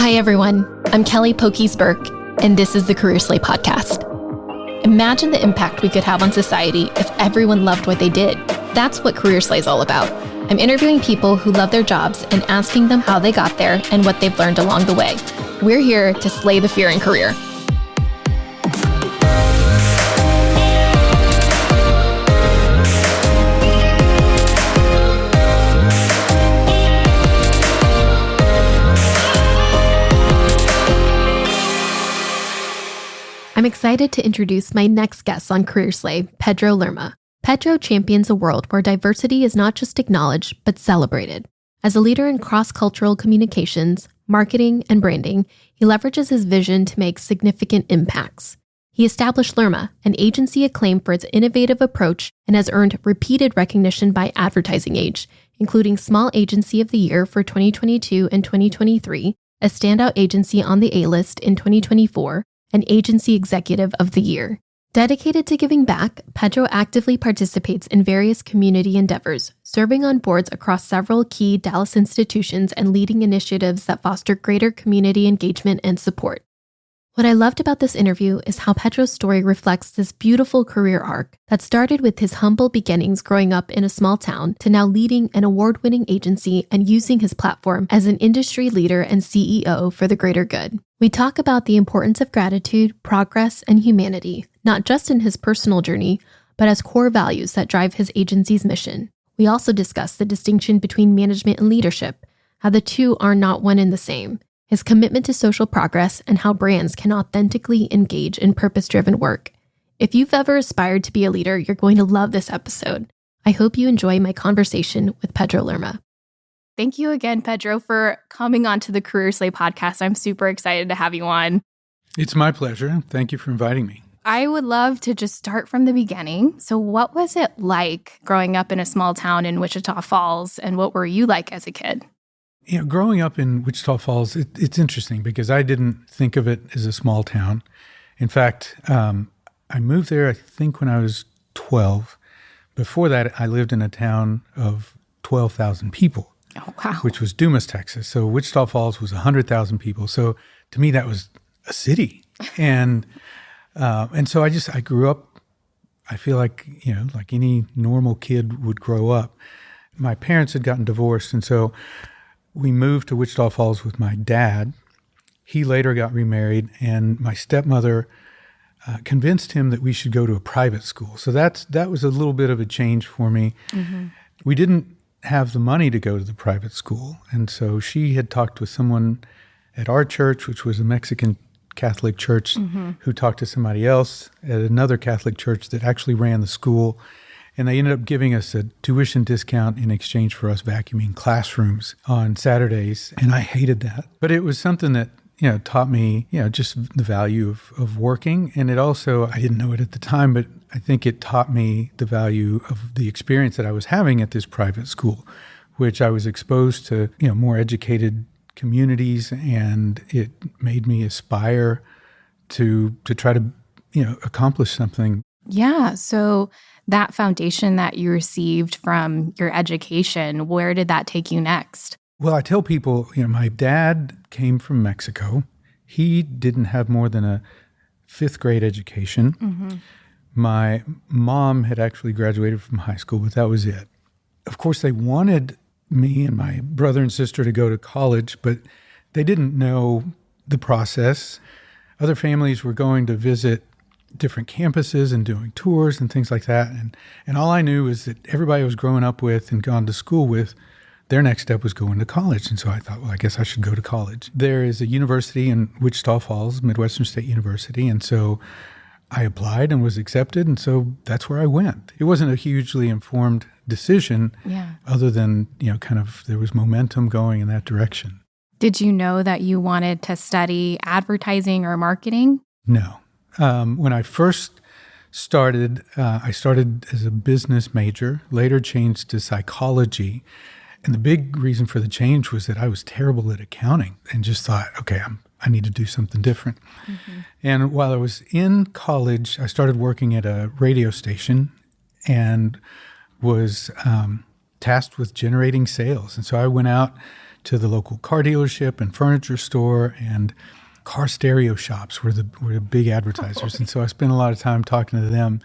Hi, everyone. I'm Kelly Poquiz Burke, and this is the Career Slay podcast. Imagine the impact we could have on society if everyone loved what they did. That's what Career Slay is all about. I'm interviewing people who love their jobs and asking them how they got there and what they've learned along the way. We're here to slay the fear in career. I'm excited to introduce my next guest on Career Slay, Pedro Lerma. Pedro champions a world where diversity is not just acknowledged, but celebrated. As a leader in cross-cultural communications, marketing, and branding, he leverages his vision to make significant impacts. He established Lerma, an agency acclaimed for its innovative approach and has earned repeated recognition by Advertising Age, including Small Agency of the Year for 2022 and 2023, a Standout Agency on the A-List in 2024, and Agency Executive of the Year. Dedicated to giving back, Pedro actively participates in various community endeavors, serving on boards across several key Dallas institutions and leading initiatives that foster greater community engagement and support. What I loved about this interview is how Pedro's story reflects this beautiful career arc that started with his humble beginnings growing up in a small town to now leading an award-winning agency and using his platform as an industry leader and CEO for the greater good. We talk about the importance of gratitude, progress, and humanity, not just in his personal journey, but as core values that drive his agency's mission. We also discuss the distinction between management and leadership, how the two are not one and the same, his commitment to social progress, and how brands can authentically engage in purpose-driven work. If you've ever aspired to be a leader, you're going to love this episode. I hope you enjoy my conversation with Pedro Lerma. Thank you again, Pedro, for coming on to the Career Slay podcast. I'm super excited to have you on. It's my pleasure. Thank you for inviting me. I would love to just start from the beginning. So what was it like growing up in a small town in Wichita Falls, and what were you like as a kid? You know, growing up in Wichita Falls, it's interesting because I didn't think of it as a small town. In fact, I moved there, I think, when I was 12. Before that, I lived in a town of 12,000 people. Oh, wow. Which was Dumas, Texas. So Wichita Falls was 100,000 people. So to me, that was a city. And so I grew up, I feel like, like any normal kid would grow up. My parents had gotten divorced. And so we moved to Wichita Falls with my dad. He later got remarried, and my stepmother convinced him that we should go to a private school. So that was a little bit of a change for me. Mm-hmm. We didn't have the money to go to the private school. And so she had talked with someone at our church, which was a Mexican Catholic church, mm-hmm. who talked to somebody else at another Catholic church that actually ran the school. And they ended up giving us a tuition discount in exchange for us vacuuming classrooms on Saturdays. And I hated that. But it was something that, taught me, just the value of working. And it also, I didn't know it at the time, but I think it taught me the value of the experience that I was having at this private school, which I was exposed to, more educated communities, and it made me aspire to try to, accomplish something. Yeah. So that foundation that you received from your education, where did that take you next? Well, I tell people, my dad came from Mexico. He didn't have more than a 5th grade education. Mm-hmm. My mom had actually graduated from high school, but that was it. Of course, they wanted me and my brother and sister to go to college, but they didn't know the process. Other families were going to visit different campuses and doing tours and things like that. And all I knew was that everybody I was growing up with and gone to school with, their next step was going to college. And so I thought, well, I guess I should go to college. There is a university in Wichita Falls, Midwestern State University. And so I applied and was accepted. And so that's where I went. It wasn't a hugely informed decision, other than, kind of there was momentum going in that direction. Did you know that you wanted to study advertising or marketing? No. When I first started, I started as a business major, later changed to psychology. And the big reason for the change was that I was terrible at accounting and just thought, okay, I need to do something different. Mm-hmm. And while I was in college, I started working at a radio station and was tasked with generating sales. And so I went out to the local car dealership and furniture store, and car stereo shops were the big advertisers. And so I spent a lot of time talking to them.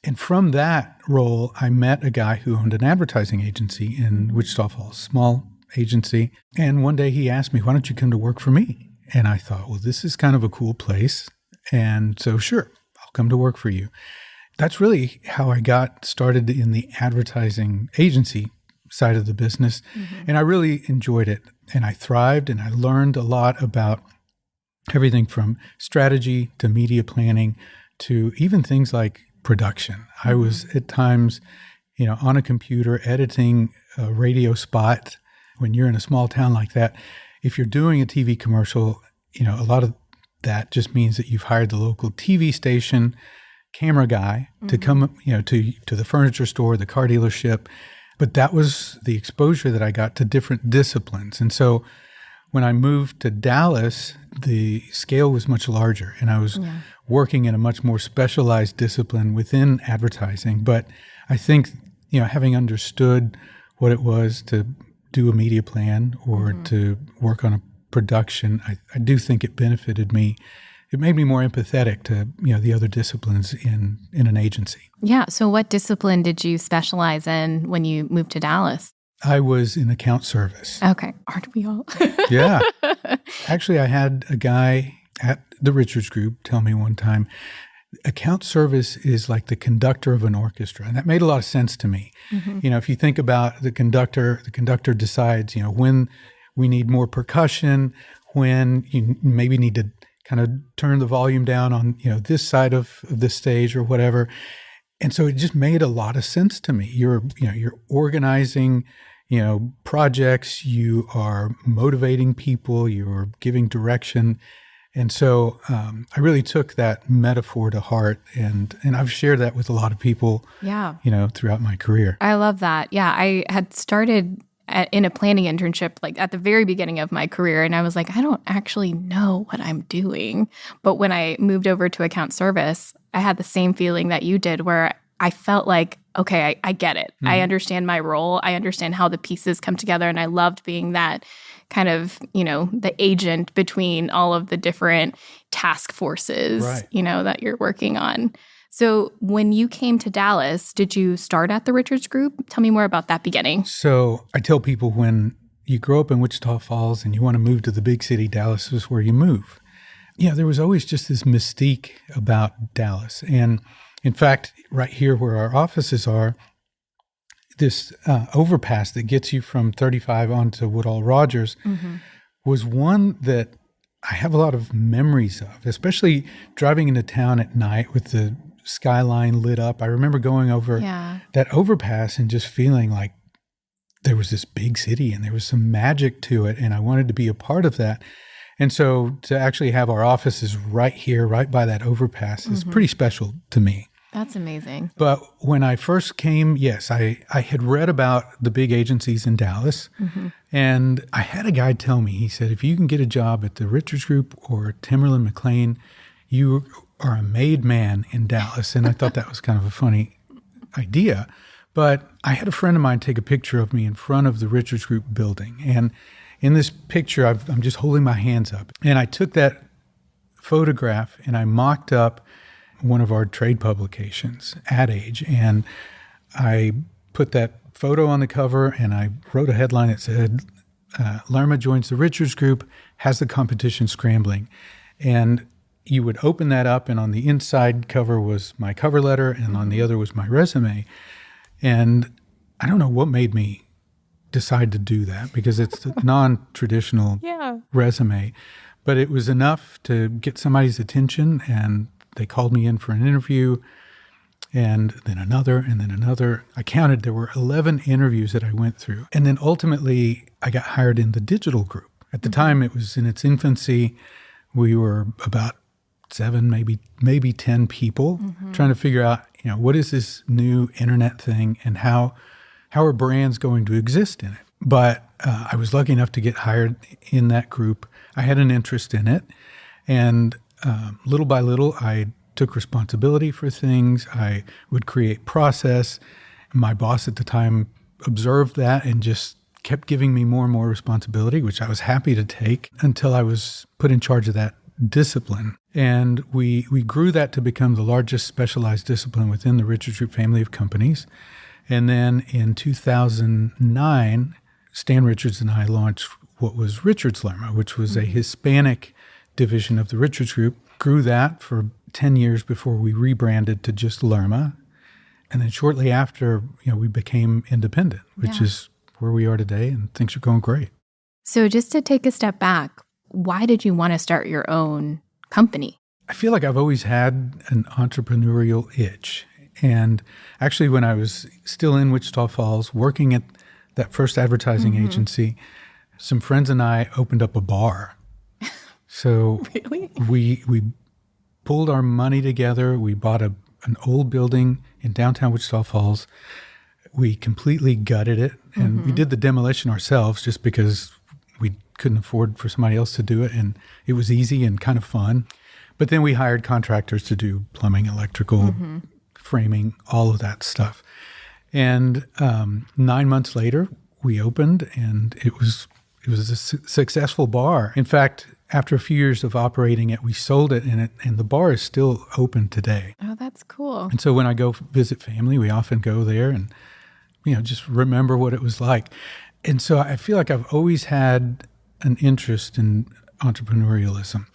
And from that role, I met a guy who owned an advertising agency in Wichita Falls, small agency. And one day he asked me, why don't you come to work for me? And I thought, well, this is kind of a cool place. And so, sure, I'll come to work for you. That's really how I got started in the advertising agency side of the business. And I really enjoyed it. And I thrived, and I learned a lot about everything from strategy to media planning to even things like production. I was at times, on a computer editing a radio spot. When you're in a small town like that, if you're doing a TV commercial, a lot of that just means that you've hired the local TV station camera guy to come, to the furniture store, the car dealership. But that was the exposure that I got to different disciplines. And so when I moved to Dallas, the scale was much larger, and I was working in a much more specialized discipline within advertising. But I think, having understood what it was to do a media plan or to work on a production, I do think it benefited me. It made me more empathetic to, the other disciplines in an agency. Yeah. So what discipline did you specialize in when you moved to Dallas? I was in account service. Okay. Aren't we all? Yeah. Actually, I had a guy at the Richards Group tell me one time, account service is like the conductor of an orchestra. And that made a lot of sense to me. If you think about the conductor decides, when we need more percussion, when you maybe need to kind of turn the volume down on, this side of the stage or whatever. And so it just made a lot of sense to me. You're organizing, projects, you are motivating people, you're giving direction. And so I really took that metaphor to heart, and I've shared that with a lot of people, throughout my career. I love that. Yeah, I had started in a planning internship like at the very beginning of my career, and I was like, I don't actually know what I'm doing. But when I moved over to account service, I had the same feeling that you did, where I felt like, okay, I get it. I understand my role. I understand how the pieces come together, and I loved being that kind of, the agent between all of the different task forces, that you're working on. So when you came to Dallas, did you start at the Richards Group? Tell me more about that beginning. So I tell people, when you grow up in Wichita Falls and you want to move to the big city, Dallas is where you move. There was always just this mystique about Dallas. And in fact, right here where our offices are, this overpass that gets you from 35 onto Woodall Rogers was one that I have a lot of memories of, especially driving into town at night with the skyline lit up. I remember going over that overpass and just feeling like there was this big city and there was some magic to it, and I wanted to be a part of that. And so to actually have our offices right here, right by that overpass is pretty special to me. That's amazing. But when I first came, yes, I had read about the big agencies in Dallas, and I had a guy tell me, he said, if you can get a job at the Richards Group or Timberland McLean, you are a made man in Dallas. And I thought that was kind of a funny idea. But I had a friend of mine take a picture of me in front of the Richards Group building. And in this picture, I'm just holding my hands up. And I took that photograph and I mocked up one of our trade publications, Ad Age, and I put that photo on the cover and I wrote a headline that said, Lerma joins the Richards Group, has the competition scrambling. And you would open that up, and on the inside cover was my cover letter, and on the other was my resume. And I don't know what made me decide to do that, because it's a non-traditional resume, but it was enough to get somebody's attention, and they called me in for an interview, and then another, and then another. I counted, there were 11 interviews that I went through. And then ultimately, I got hired in the digital group. At the time, it was in its infancy. We were about 7, maybe 10 people trying to figure out, what is this new internet thing, and how are brands going to exist in it? But I was lucky enough to get hired in that group. I had an interest in it. And little by little, I took responsibility for things. I would create process. My boss at the time observed that and just kept giving me more and more responsibility, which I was happy to take until I was put in charge of that discipline. And we grew that to become the largest specialized discipline within the Richards Group family of companies. And then in 2009, Stan Richards and I launched what was Richards Lerma, which was a Hispanic division of the Richards Group. Grew that for 10 years before we rebranded to just Lerma. And then shortly after, we became independent, which is where we are today, and things are going great. So just to take a step back, why did you want to start your own company? I feel like I've always had an entrepreneurial itch. And actually, when I was still in Wichita Falls, working at that first advertising agency, some friends and I opened up a bar. So Really? we pulled our money together. We bought an old building in downtown Wichita Falls. We completely gutted it, and we did the demolition ourselves just because we couldn't afford for somebody else to do it, and it was easy and kind of fun. But then we hired contractors to do plumbing, electrical, framing, all of that stuff. And 9 months later, we opened, and it was a successful bar. In fact, after a few years of operating it, we sold it, and the bar is still open today. Oh, that's cool. And so when I go visit family, we often go there and just remember what it was like. And so I feel like I've always had an interest in entrepreneurialism.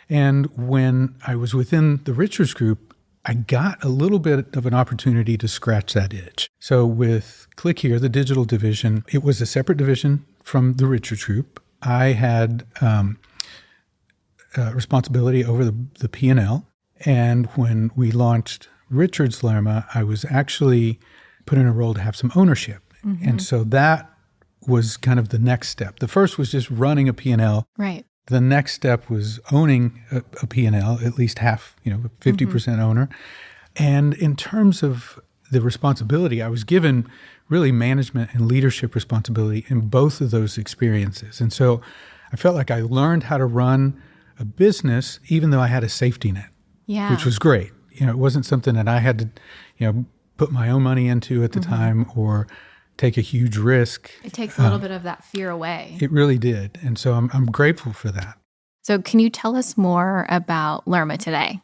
And when I was within the Richards Group, I got a little bit of an opportunity to scratch that itch. So with Click Here, the digital division, it was a separate division from the Richards Group. I had responsibility over the P&L. And when we launched Richards Lerma, I was actually put in a role to have some ownership. And so that was kind of the next step. The first was just running a P&L. Right. The next step was owning a P&L, at least half, 50% owner. And in terms of the responsibility, I was given really management and leadership responsibility in both of those experiences. And so I felt like I learned how to run a business, even though I had a safety net, which was great. It wasn't something that I had to, put my own money into at the time or take a huge risk. It takes a little bit of that fear away. It really did. And so I'm grateful for that. So can you tell us more about Lerma today?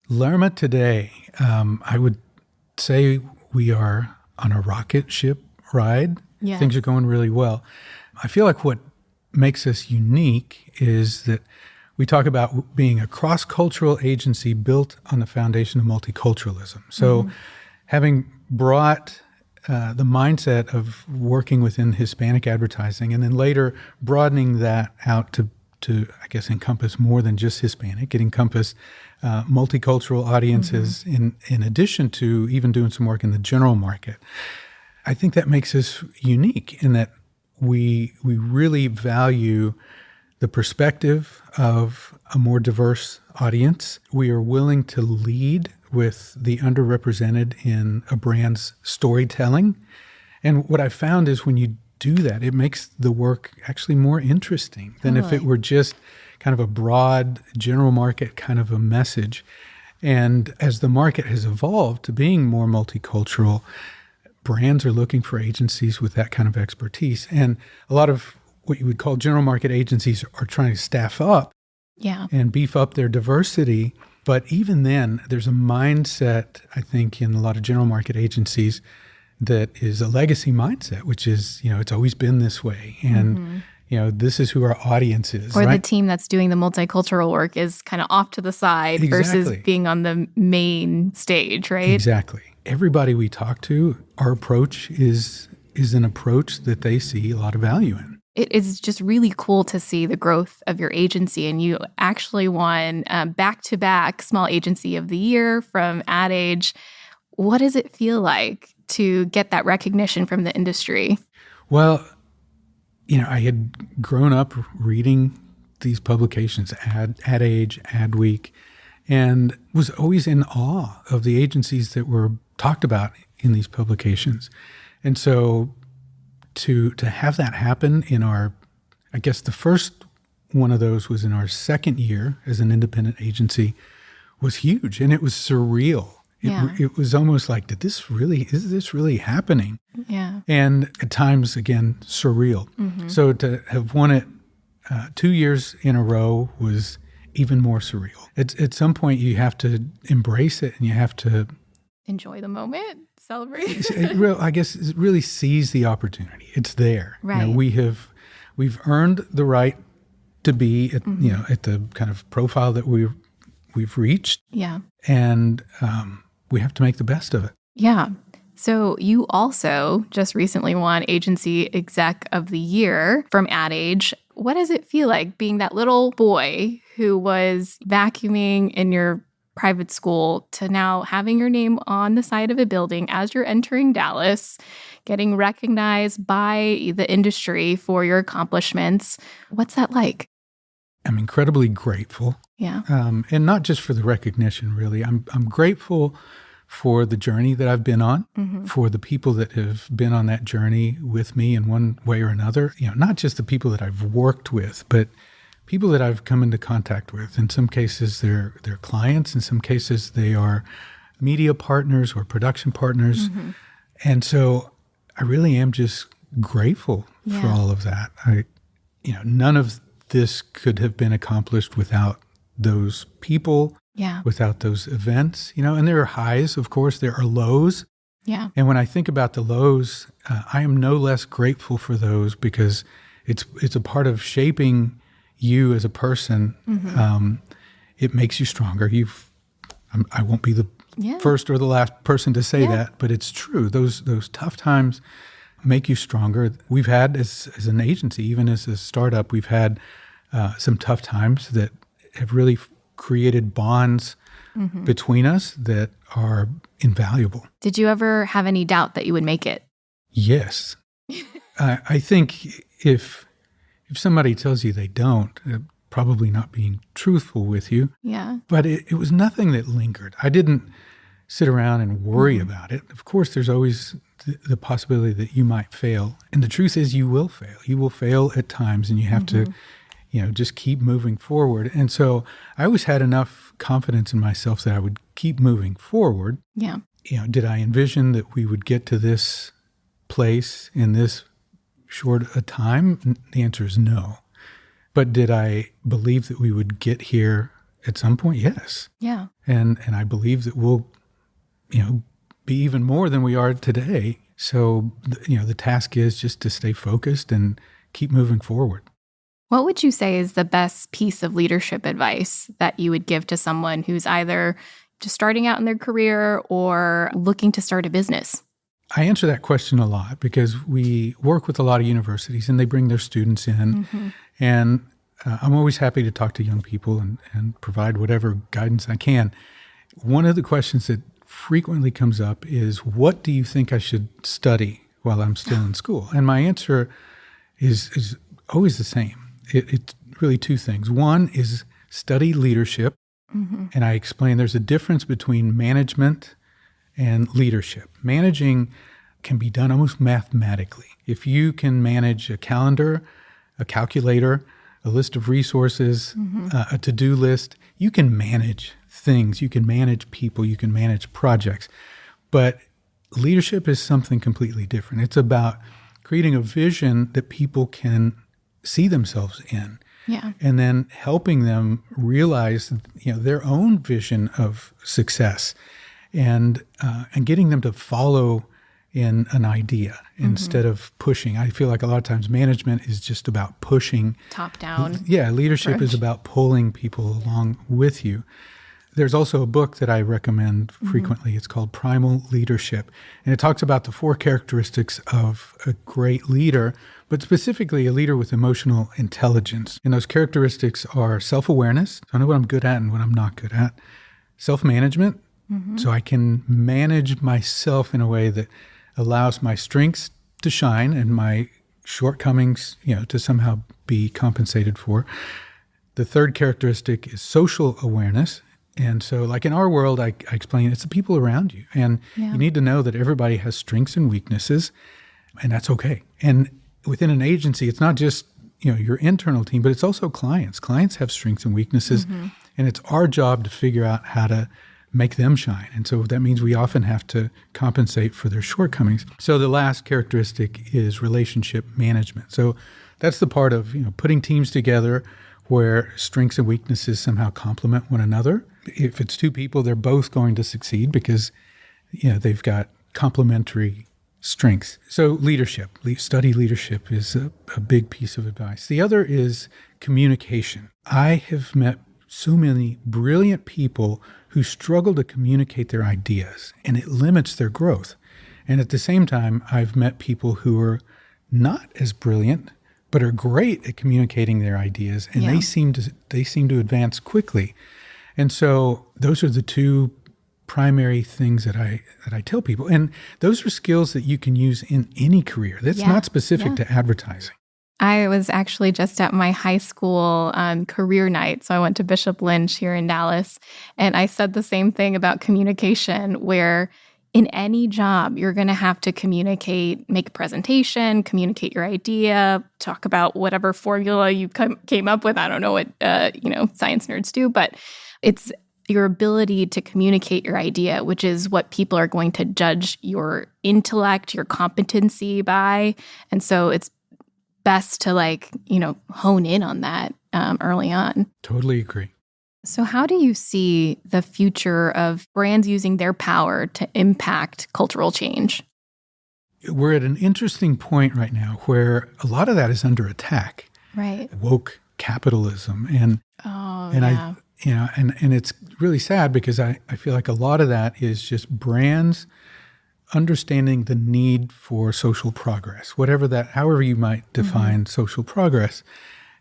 Lerma today, I would say we are on a rocket ship ride. Yeah. Things are going really well. I feel like what makes us unique is that we talk about being a cross-cultural agency built on the foundation of multiculturalism. So having brought the mindset of working within Hispanic advertising and then later broadening that out to I guess, encompass more than just Hispanic. It encompassed multicultural audiences in addition to even doing some work in the general market. I think that makes us unique in that we really value the perspective of a more diverse audience. We are willing to lead with the underrepresented in a brand's storytelling. And what I found is when you do that, it makes the work actually more interesting than if it were just kind of a broad general market kind of a message. And as the market has evolved to being more multicultural, brands are looking for agencies with that kind of expertise. And a lot of what you would call general market agencies are trying to staff up and beef up their diversity. But even then, there's a mindset, I think, in a lot of general market agencies that is a legacy mindset, which is, it's always been this way. And, this is who our audience is. Or right? the team that's doing the multicultural work is kind of off to the side versus being on the main stage, right? Exactly. Everybody we talk to, our approach is an approach that they see a lot of value in. It is just really cool to see the growth of your agency. And you actually won back-to-back Small Agency of the Year from Ad Age. What does it feel like to get that recognition from the industry? Well, I had grown up reading these publications, Ad Age, Ad Week, and was always in awe of the agencies that were talked about in these publications. And so to have that happen in I guess the first one of those was in our second year as an independent agency, was huge. And it was surreal. It was almost like, is this really happening? Yeah. And at times, again, surreal. So to have won it 2 years in a row was even more surreal. At some point, you have to embrace it, and you have to enjoy the moment, celebrate. I guess really seize the opportunity. It's there. Right. We've earned the right to be at at the kind of profile that we've reached. Yeah. And we have to make the best of it. Yeah. So you also just recently won Agency Exec of the Year from Ad Age. What does it feel like being that little boy who was vacuuming in your private school to now having your name on the side of a building as you're entering Dallas, getting recognized by the industry for your accomplishments? What's that like? I'm incredibly grateful. Yeah. And not just for the recognition, really. I'm grateful for the journey that I've been on, for the people that have been on that journey with me in one way or another. Not just the people that I've worked with, but people that I've come into contact with. In some cases, they're clients. In some cases, they are media partners or production partners. And so I really am just grateful for all of that. None of this could have been accomplished without those people, without those events, and there are highs, of course, there are lows. Yeah. And when I think about the lows, I am no less grateful for those because it's a part of shaping you as a person. It makes you stronger. I won't be the first or the last person to say that, but it's true. Those tough times make you stronger. We've had, as an agency, even as a startup, we've had some tough times that have really created bonds between us that are invaluable. Did you ever have any doubt that you would make it? Yes. I think if somebody tells you they don't, probably not being truthful with you. Yeah. But it was nothing that lingered. I didn't sit around and worry about it. Of course, there's always the possibility that you might fail. And the truth is you will fail. You will fail at times, and you have to just keep moving forward. And so I always had enough confidence in myself that I would keep moving forward. Yeah. Did I envision that we would get to this place in this short a time? The answer is no. But did I believe that we would get here at some point? Yes. Yeah. And I believe that we'll, be even more than we are today. So, the task is just to stay focused and keep moving forward. What would you say is the best piece of leadership advice that you would give to someone who's either just starting out in their career or looking to start a business? I answer that question a lot because we work with a lot of universities and they bring their students in. And I'm always happy to talk to young people and provide whatever guidance I can. One of the questions that frequently comes up is, what do you think I should study while I'm still in school? And my answer is always the same. It's really two things. One is study leadership. And I explain there's a difference between management and leadership. Managing can be done almost mathematically. If you can manage a calendar, a calculator, a list of resources, a to-do list, you can manage things, you can manage people, you can manage projects. But leadership is something completely different. It's about creating a vision that people can see themselves in. Yeah. And then helping them realize, their own vision of success and getting them to follow in an idea instead of pushing. I feel like a lot of times management is just about pushing. Top down. Yeah, leadership approach. is about pulling people along with you. There's also a book that I recommend frequently. It's called Primal Leadership. And it talks about the 4 characteristics of a great leader, but specifically a leader with emotional intelligence. And those characteristics are self-awareness. So I know what I'm good at and what I'm not good at. Self-management. So I can manage myself in a way that allows my strengths to shine and my shortcomings, to somehow be compensated for. The third characteristic is social awareness. And so like in our world, I explain it's the people around you. And you need to know that everybody has strengths and weaknesses, and that's okay. And within an agency, it's not just, your internal team, but it's also clients. Clients have strengths and weaknesses. And it's our job to figure out how to make them shine. And so that means we often have to compensate for their shortcomings. So the last characteristic is relationship management. So that's the part of, putting teams together where strengths and weaknesses somehow complement one another. If it's two people, they're both going to succeed because, they've got complementary strengths. So leadership, study leadership is a big piece of advice. The other is communication. I have met so many brilliant people who struggle to communicate their ideas, and it limits their growth. And at the same time, I've met people who are not as brilliant, but are great at communicating their ideas, and they seem to advance quickly. And so those are the two primary things that I tell people. And those are skills that you can use in any career. That's not specific to advertising. I was actually just at my high school career night. So I went to Bishop Lynch here in Dallas. And I said the same thing about communication, where in any job, you're going to have to communicate, make a presentation, communicate your idea, talk about whatever formula you came up with. I don't know what, science nerds do, but it's your ability to communicate your idea, which is what people are going to judge your intellect, your competency by. And so it's best to hone in on that early on. Totally agree. So how do you see the future of brands using their power to impact cultural change? We're at an interesting point right now where a lot of that is under attack. Right. Woke capitalism. And it's really sad because I feel like a lot of that is just brands understanding the need for social progress, however you might define social progress.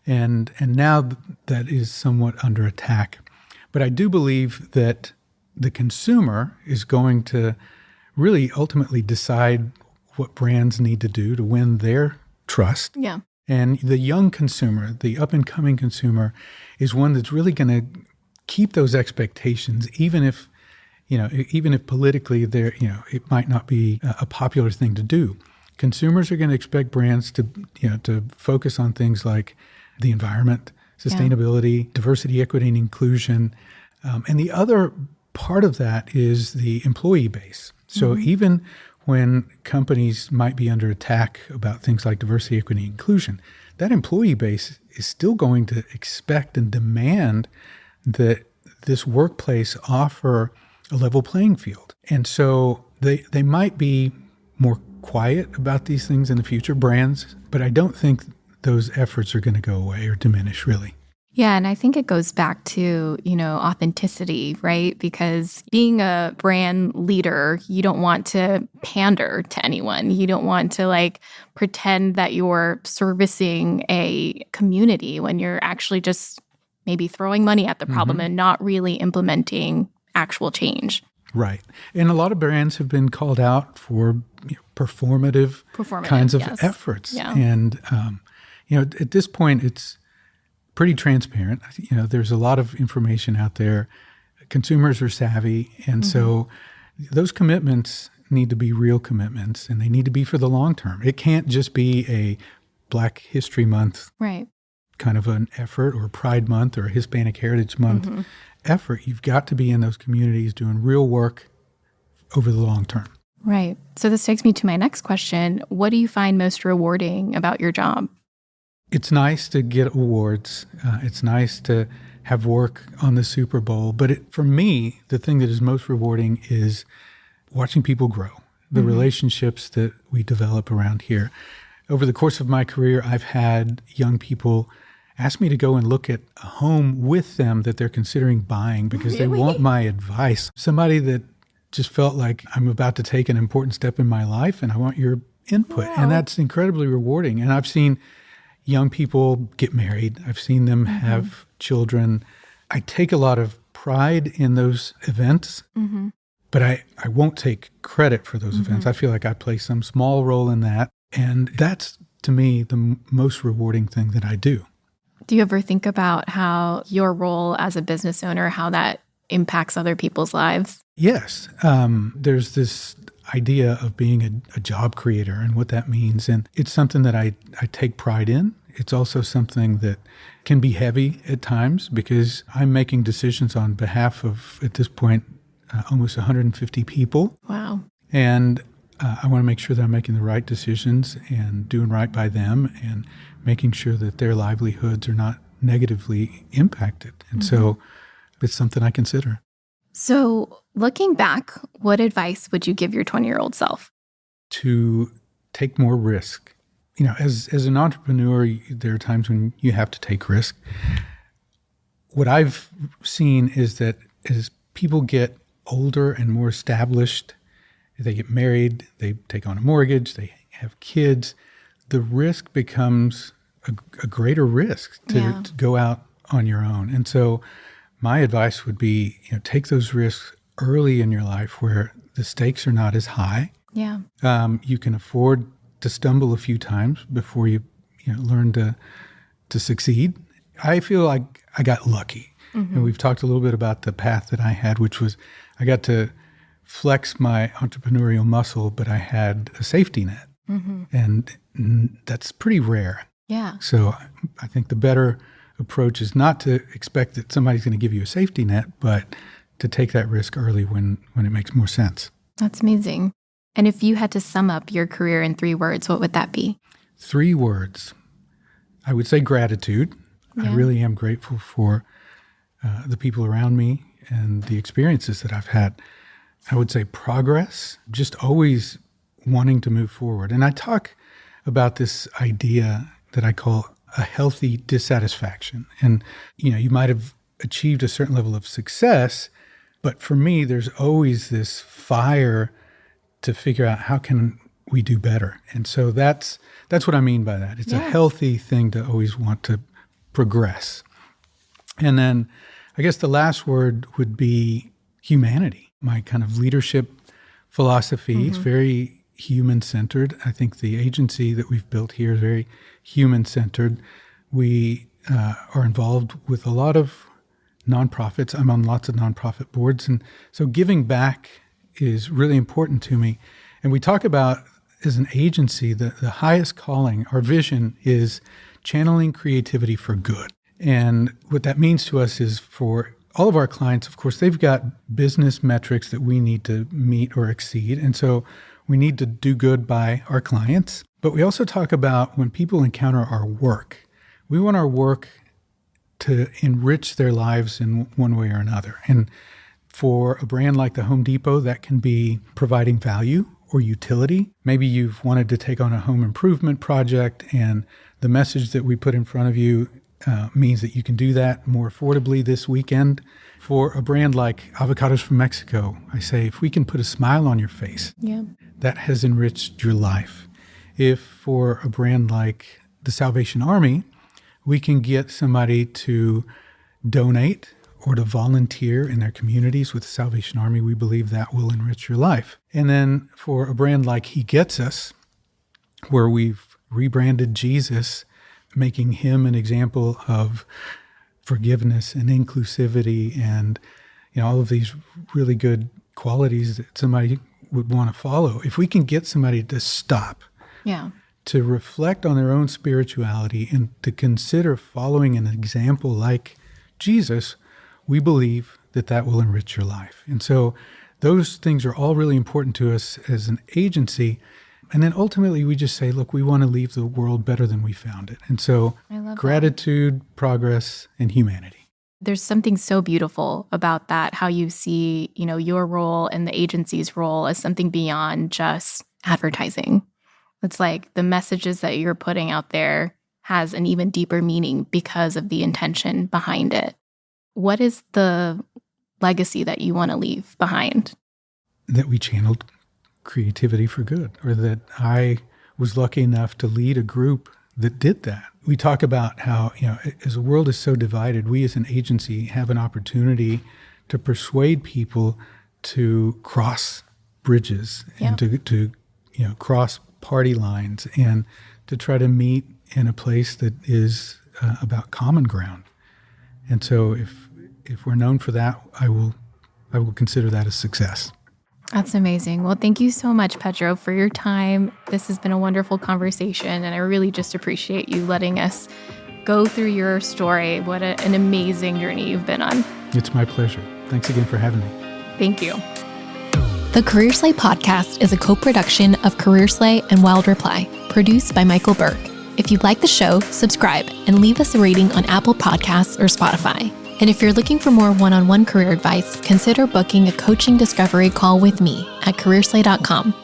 And now that is somewhat under attack. But I do believe that the consumer is going to really ultimately decide what brands need to do to win their trust. Yeah. And the young consumer, the up-and-coming consumer, is one that's really going to keep those expectations, even if politically it might not be a popular thing to do. Consumers are going to expect brands to focus on things like the environment, sustainability, diversity, equity, and inclusion. And the other part of that is the employee base. So even when companies might be under attack about things like diversity, equity, and inclusion, that employee base is still going to expect and demand that this workplace offer a level playing field. And so they might be more quiet about these things in the future, brands, but I don't think those efforts are going to go away or diminish, really. Yeah, and I think it goes back to, authenticity, right? Because being a brand leader, you don't want to pander to anyone. You don't want to pretend that you're servicing a community when you're actually just maybe throwing money at the problem and not really implementing actual change. Right. And a lot of brands have been called out for performative kinds of efforts. Yeah. And, at this point, it's pretty transparent. There's a lot of information out there. Consumers are savvy. And so those commitments need to be real commitments, and they need to be for the long term. It can't just be a Black History Month kind of an effort, or Pride Month or Hispanic Heritage Month effort. You've got to be in those communities doing real work over the long term. Right. So this takes me to my next question. What do you find most rewarding about your job? It's nice to get awards. It's nice to have work on the Super Bowl. But for me, the thing that is most rewarding is watching people grow, the relationships that we develop around here. Over the course of my career, I've had young people ask me to go and look at a home with them that they're considering buying because they want my advice. Somebody that just felt like I'm about to take an important step in my life and I want your input. Wow. And that's incredibly rewarding. And I've seen young people get married. I've seen them have children. I take a lot of pride in those events, but I won't take credit for those events. I feel like I play some small role in that. And that's, to me, the most rewarding thing that I do. Do you ever think about how your role as a business owner, how that impacts other people's lives? Yes. There's this idea of being a job creator and what that means. And it's something that I take pride in. It's also something that can be heavy at times because I'm making decisions on behalf of, at this point, almost 150 people. Wow. And I want to make sure that I'm making the right decisions and doing right by them and making sure that their livelihoods are not negatively impacted. And so it's something I consider. So looking back, what advice would you give your 20-year-old self? To take more risk. You know, as an entrepreneur, there are times when you have to take risk. What I've seen is that as people get older and more established, they get married, they take on a mortgage, they have kids, the risk becomes a greater risk to go out on your own. And so my advice would be, take those risks early in your life where the stakes are not as high. Yeah. You can afford to stumble a few times before you learn to succeed. I feel like I got lucky. And we've talked a little bit about the path that I had, which was I got to flex my entrepreneurial muscle, but I had a safety net. And that's pretty rare. Yeah. So I think the better approach is not to expect that somebody's going to give you a safety net, but to take that risk early when it makes more sense. That's amazing. And if you had to sum up your career in 3 words, what would that be? 3 words. I would say gratitude. Yeah. I really am grateful for the people around me and the experiences that I've had. I would say progress, just always wanting to move forward. And I talk about this idea that I call a healthy dissatisfaction. And, you might have achieved a certain level of success, but for me, there's always this fire to figure out how can we do better. And so that's what I mean by that. It's a healthy thing to always want to progress. And then I guess the last word would be humanity. My kind of leadership philosophy is very human-centered. I think the agency that we've built here is very human-centered. We are involved with a lot of nonprofits. I'm on lots of nonprofit boards. And so giving back is really important to me. And we talk about, as an agency, the highest calling, our vision is channeling creativity for good. And what that means to us is for all of our clients, of course, they've got business metrics that we need to meet or exceed. And so we need to do good by our clients. But we also talk about when people encounter our work, we want our work to enrich their lives in one way or another. And for a brand like the Home Depot, that can be providing value or utility. Maybe you've wanted to take on a home improvement project, and the message that we put in front of you means that you can do that more affordably this weekend. For a brand like Avocados from Mexico, I say, if we can put a smile on your face, that has enriched your life. If for a brand like the Salvation Army, we can get somebody to donate or to volunteer in their communities with the Salvation Army, we believe that will enrich your life. And then for a brand like He Gets Us, where we've rebranded Jesus, making him an example of forgiveness and inclusivity and all of these really good qualities that somebody would want to follow. If we can get somebody to stop, to reflect on their own spirituality and to consider following an example like Jesus, we believe that will enrich your life. And so those things are all really important to us as an agency. And then ultimately we just say, look, we want to leave the world better than we found it. And so gratitude, progress, and humanity. There's something so beautiful about that, how you see, your role and the agency's role as something beyond just advertising. It's like the messages that you're putting out there has an even deeper meaning because of the intention behind it. What is the legacy that you want to leave behind? That we channeled creativity for good, or that I was lucky enough to lead a group that did that. We talk about how, as the world is so divided, we as an agency have an opportunity to persuade people to cross bridges and to cross party lines and to try to meet in a place that is about common ground. And so if we're known for that, I will consider that a success. That's amazing. Well, thank you so much, Pedro, for your time. This has been a wonderful conversation, and I really just appreciate you letting us go through your story. What an amazing journey you've been on. It's my pleasure. Thanks again for having me. Thank you. The Career Slay podcast is a co-production of Career Slay and Wild Reply, produced by Michael Burke. If you like the show, subscribe and leave us a rating on Apple Podcasts or Spotify. And if you're looking for more one-on-one career advice, consider booking a coaching discovery call with me at careerslay.com.